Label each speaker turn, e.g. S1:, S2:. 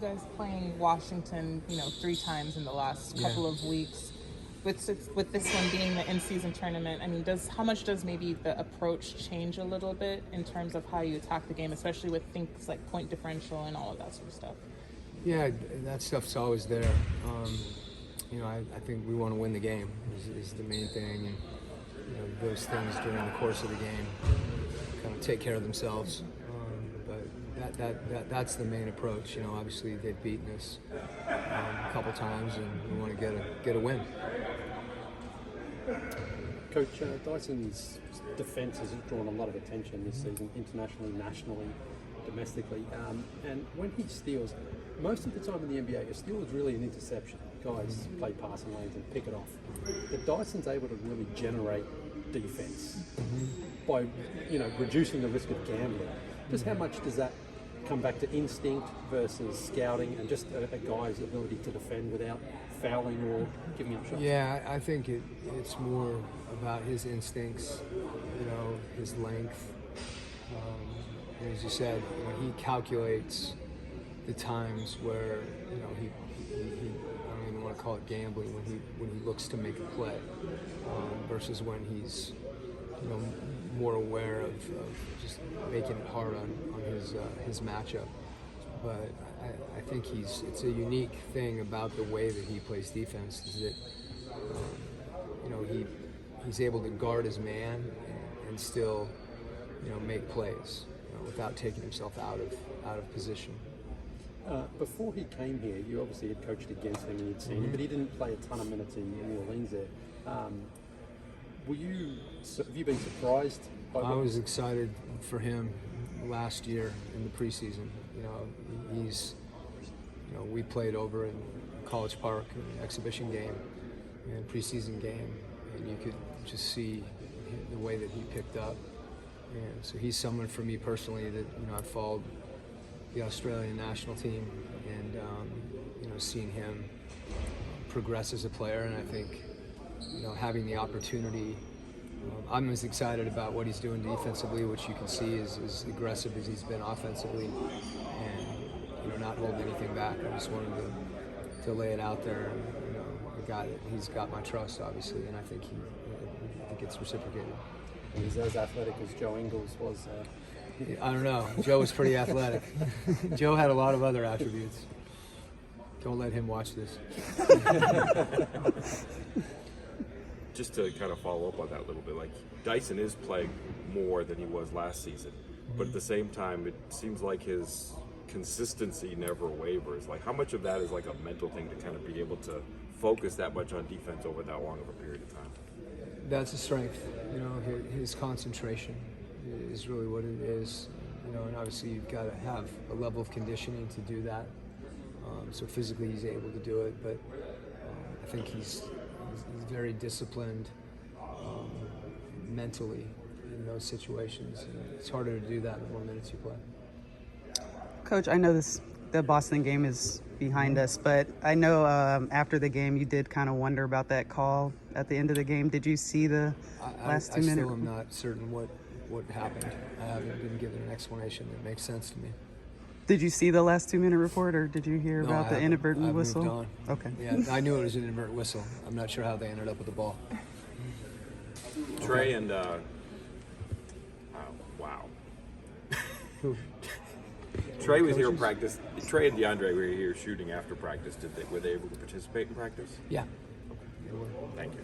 S1: You guys playing Washington, 3 times in the last couple of weeks. With this one being the in-season tournament, I mean, how much does maybe the approach change a little bit in terms of how you attack the game, especially with things like point differential and all of that sort of stuff?
S2: Yeah, that stuff's always there. I think we want to win the game is the main thing, and those things during the course of the game kind of take care of themselves. But that's the main approach. Obviously they've beaten us a couple times, and we want to get a win.
S3: Coach, Dyson's defence has drawn a lot of attention this season, internationally, nationally, domestically. And when he steals, most of the time in the NBA, a steal is really an interception. Guys play passing lanes and pick it off. But Dyson's able to really generate defence by reducing the risk of gambling. Just how much does that come back to instinct versus scouting and just a guy's ability to defend without fouling or giving up shots?
S2: Yeah, I think it's more about his instincts, his length. And as you said, he calculates the times where he I don't even want to call it gambling when he looks to make a play versus when he's more aware of just making it hard on his matchup. But I think it's a unique thing about the way that he plays defense is that he's able to guard his man and still make plays without taking himself out of position.
S3: Before he came here, you obviously had coached against him and you'd seen him, but he didn't play a ton of minutes in New Orleans there. Have you been surprised by
S2: I was excited for him last year in the preseason. We played over in College Park, an exhibition game, and preseason game, and you could just see the way that he picked up. And so he's someone for me personally that I've followed the Australian national team and seen him progress as a player, and I think having the opportunity. I'm as excited about what he's doing defensively, which you can see is as aggressive as he's been offensively, and not holding anything back. I just wanted to lay it out there, and I got it. He's got my trust, obviously, and I think it's reciprocated.
S3: He's as athletic as Joe Ingles was.
S2: I don't know. Joe was pretty athletic. Joe had a lot of other attributes. Don't let him watch this.
S4: Just to kind of follow up on that a little bit, like Dyson is playing more than he was last season, but at the same time, it seems like his consistency never wavers. Like, how much of that is like a mental thing to kind of be able to focus that much on defense over that long of a period of time?
S2: That's a strength. His concentration is really what it is. And obviously you've got to have a level of conditioning to do that. So physically he's able to do it, but I think he's very disciplined mentally in those situations. And it's harder to do that the more minutes you play.
S5: Coach, I know the Boston game is behind us, but I know after the game you did kind of wonder about that call at the end of the game. Did you see the last 2 minutes?
S2: I still am not certain what happened. I haven't been given an explanation that makes sense to me.
S5: Did you see the last 2-minute report, or did you hear about the inadvertent whistle?
S2: Moved on.
S5: Okay.
S2: Yeah, I knew it was an inadvertent whistle. I'm not sure how they ended up with the ball.
S4: Trey and wow. Trey was here in practice. Trey and DeAndre were here shooting after practice. Were they able to participate in practice?
S2: Yeah.
S4: Thank you.